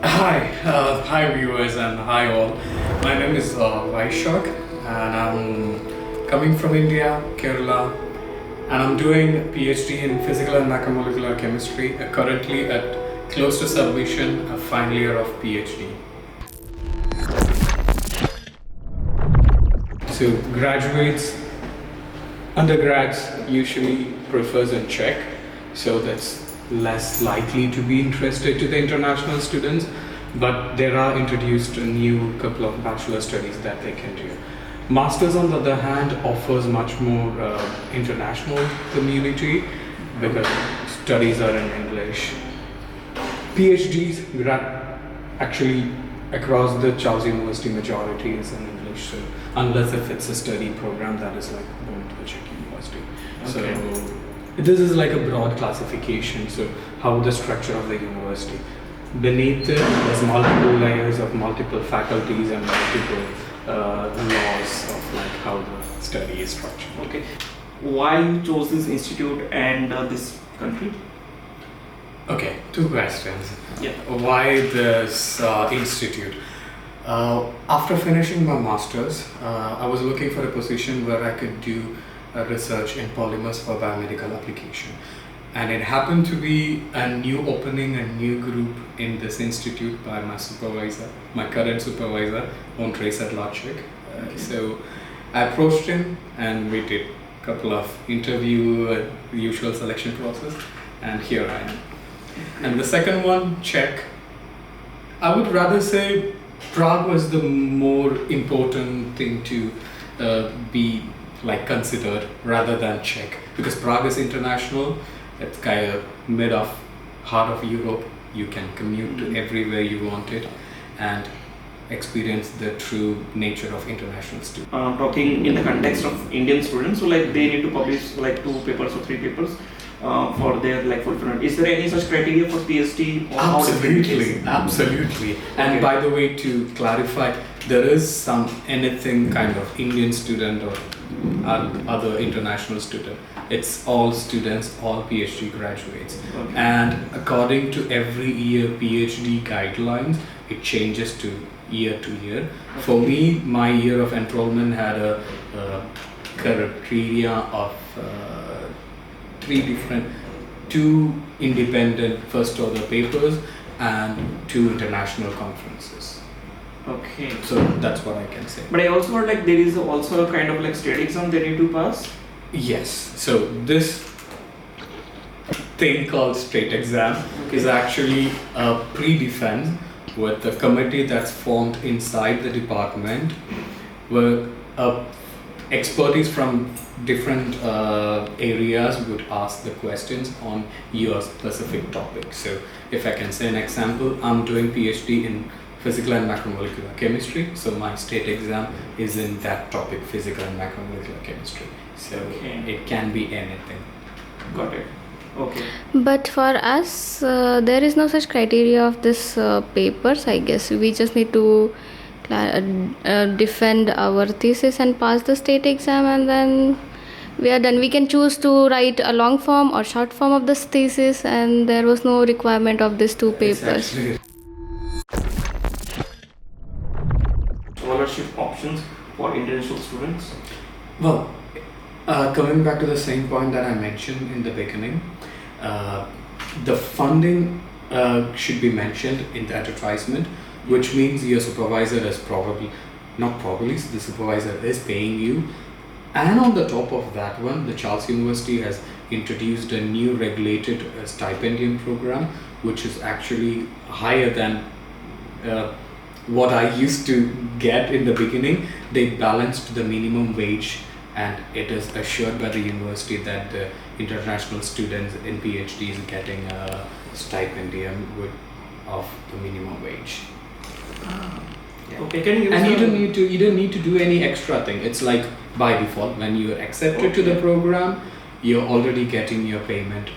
Hi viewers and hi all. My name is Vaishak and I'm coming from India, Kerala, and I'm doing a PhD in physical and macromolecular chemistry, currently at close to submission, a final year of PhD. So undergrads usually prefers in Czech, so that's less likely to be interested to the international students, but there are introduced a new couple of bachelor studies that they can do. Masters, on the other hand, offers much more international community because studies are in English. PhDs actually across the 𝐂𝐲𝐶 University majority is in English, so unless if it's a study program that is like going to the Czech University. Okay. So this is like a broad classification, so how the structure of the university. Beneath it, there's multiple layers of multiple faculties and multiple laws of like how the study is structured. Okay. Why you chose this institute and this country? Okay, two questions. Yeah. Why this institute? After finishing my master's, I was looking for a position where I could do research in polymers for biomedical application, and it happened to be a new opening, a new group in this institute by my supervisor, my current supervisor, 𝐁𝐞𝐞𝐝. So I approached him and we did a couple of interview, the usual selection process, and here I am. And the second one, Czech. I would rather say Prague was the more important thing to be like considered rather than Czech, because Prague is international. It's kind of mid of heart of Europe. You can commute to everywhere you want it and experience the true nature of international students. Talking in the context of Indian students, so like they need to publish like 2 papers or 3 papers for their like fulfillment. Is there any such criteria for PhD? Absolutely. And okay. By the way, to clarify, there is anything kind of Indian student or other international student. It's all students, all PhD graduates. Okay. And according to every year PhD guidelines, it changes to year to year. Okay. For me, my year of enrollment had a criteria of 2 independent first order papers and 2 international conferences. Okay. So that's what I can say. But I also heard like there is also a kind of like state exam they need to pass? Yes. So this thing called state exam is actually a pre-defense with a committee that's formed inside the department where expertise from different areas would ask the questions on your specific topic. So if I can say an example, I'm doing PhD in physical and macromolecular chemistry, so my state exam is in that topic, physical and macromolecular chemistry. So it can be anything. Got it. Okay. But for us, there is no such criteria of this papers, I guess. We just need to defend our thesis and pass the state exam, and then we are done. We can choose to write a long form or short form of this thesis, and there was no requirement of these 2 papers. Scholarship options for international students? Well, coming back to the same point that I mentioned in the beginning, the funding should be mentioned in the advertisement, which means your supervisor is the supervisor is paying you. And on the top of that one, the 𝐂𝐲𝐶 University has introduced a new regulated stipendium program, which is actually higher than what I used to get in the beginning. They balanced the minimum wage, and it is assured by the university that the international students in PhD is getting a stipendium of the minimum wage. Yeah. Okay, can you? And you don't need to do any extra thing. It's like by default, when you're accepted to the program, you're already getting your payment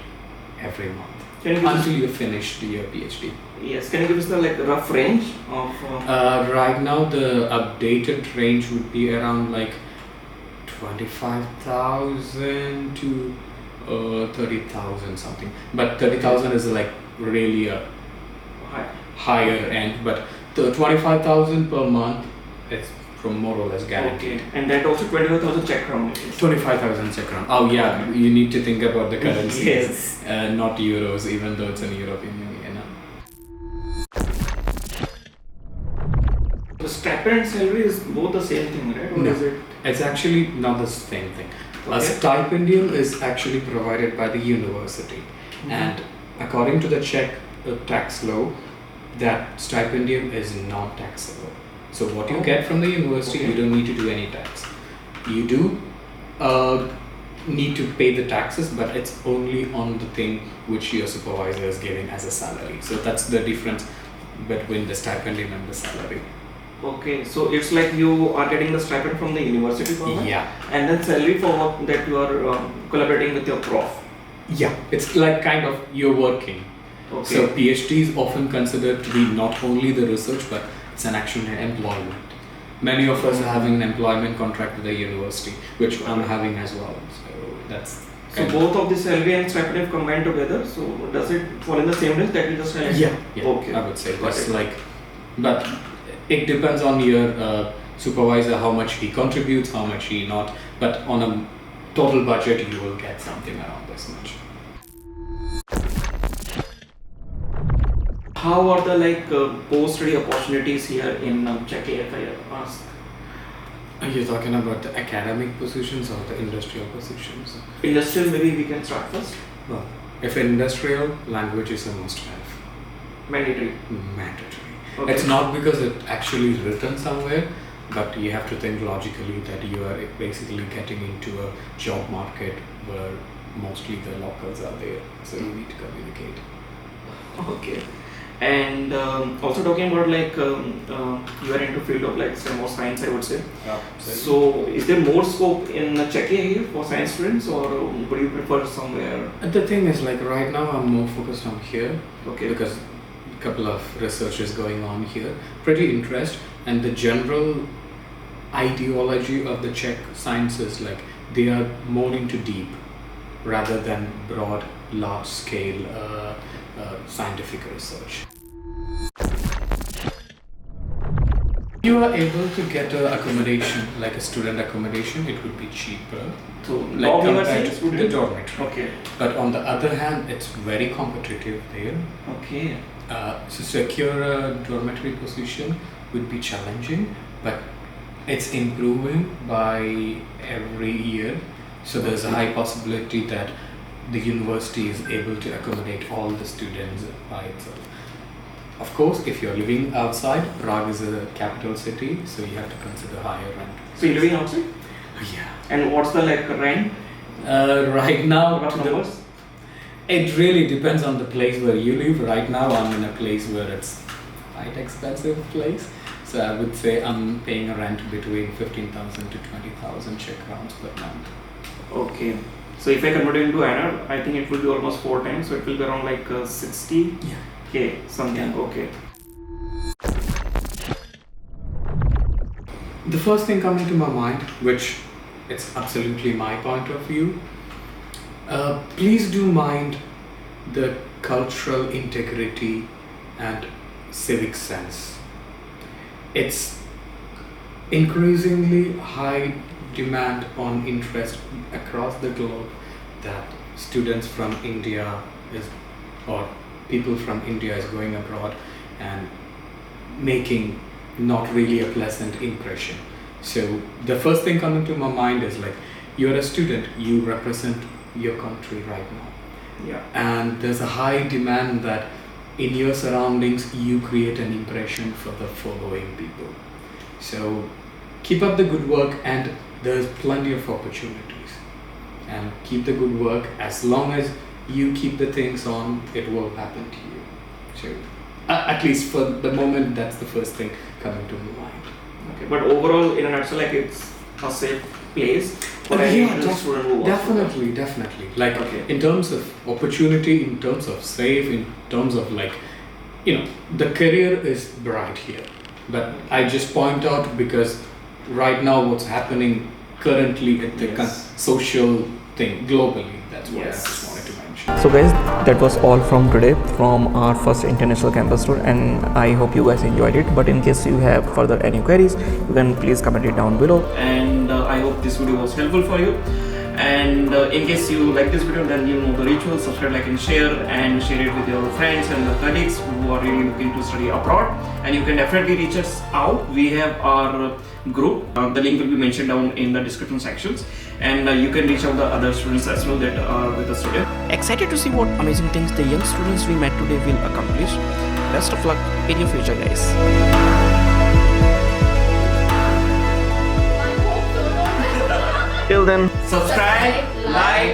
every month until you finish your PhD. Yes. Can you give us the like rough range of? Right now, the updated range would be around like 25,000 to 30,000 something. But 30,000 is like really a higher end, but the 25,000 per month is from more or less guaranteed. Okay, and that also 25,000 Czech crown. 25,000 Czech crown. Oh yeah, you need to think about the currency. Yes. Not euros, even though it's an European Union. The stipend and salary is both the same thing, right? Or No, is it? it's actually not the same thing. A Okay. stipendium is actually provided by the university, and according to the Czech tax law, that stipendium is non-taxable. So what you get from the university, Okay. you don't need to do any tax. You do need to pay the taxes, but it's only on the thing which your supervisor is giving as a salary. So that's the difference between the stipendium and the salary. Okay, so it's like you are getting the stipend from the university for that? Yeah. And then salary for work that you are collaborating with your prof. Yeah, it's like kind of you're working. Okay. So PhD is often considered to be not only the research, but it's an actual employment. Many of us are having an employment contract with the university, which I'm having as well. So that's So kind both of the salary and stipend combined together. So does it fall in the same range that you just said? yeah, Okay. I would say Got that's it. like, but it depends on your supervisor how much he contributes, how much he not. But on a total budget, you will get something around this much. How are the post-study opportunities here in Czechia, if I ask? Are you talking about the academic positions or the industrial positions? Industrial, maybe we can start first. Well, if industrial, language is a must-have, Mandatory. mandatory. Okay. It's not because it's actually written somewhere, but you have to think logically that you are basically getting into a job market where mostly the locals are there, so you need to communicate. Okay. And also talking about you are into field of say more science, I would say. So is there more scope in Czechia here for science students, or would you prefer somewhere? The thing is, like right now, I'm more focused on here. Okay. Because a couple of research is going on here. Pretty interest, and the general ideology of the Czech sciences, like they are more into deep rather than broad, large scale scientific research. You are able to get a accommodation, like a student accommodation, it would be cheaper. So Like dorm you are compared saying to the student? dormitory. Okay. But on the other hand, it's very competitive there. Okay. To secure a dormitory position would be challenging, but it's improving by every year. So there's a high possibility that the university is able to accommodate all the students by itself. Of course, if you're living outside, Prague is a capital city, so you have to consider higher rent. So you're living outside? Yeah. And what's the rent? Right now, Rough numbers? it really depends on the place where you live. Right now, I'm in a place where it's quite expensive place. So I would say I'm paying a rent between 15,000 to 20,000 Czech crowns per month. Okay. So if I convert it into INR, I think it will be almost 4 times. So it will be around 60. Yeah. Okay, something. Yeah. Okay. The first thing coming to my mind, which it's absolutely my point of view, please do mind the cultural integrity and civic sense. It's increasingly high demand on interest across the globe that students from India or people from India is going abroad and making not really a pleasant impression. So the first thing coming to my mind is you're a student, you represent your country right now. Yeah. And there's a high demand that in your surroundings you create an impression for the following people. So keep up the good work, and there's plenty of opportunities. And keep the good work. As long as you keep the things on, it will happen to you. So at least for the moment, that's the first thing coming to my mind. Okay. But overall, in a nutshell, it's a safe place for any student who wants to work. Definitely. Okay. In terms of opportunity, in terms of safe, in terms of the career is bright here. But I just point out because right now what's happening currently at the Yes. social thing globally, that's what I Yes. just wanted to mention. application. So guys, that was all from today from our first international campus tour, and I hope you guys enjoyed it. But in case you have further any queries, you can please comment it down below. And I hope this video was helpful for you. And in case you like this video, then you know the rituals: subscribe, like and share it with your friends and the colleagues who are really looking to study abroad. And you can definitely reach us out. We have our group, the link will be mentioned down in the description sections, and you can reach out the other students as well that are with us today. Excited to see what amazing things the young students we met today will accomplish. Best of luck in your future, guys. Till then, subscribe, like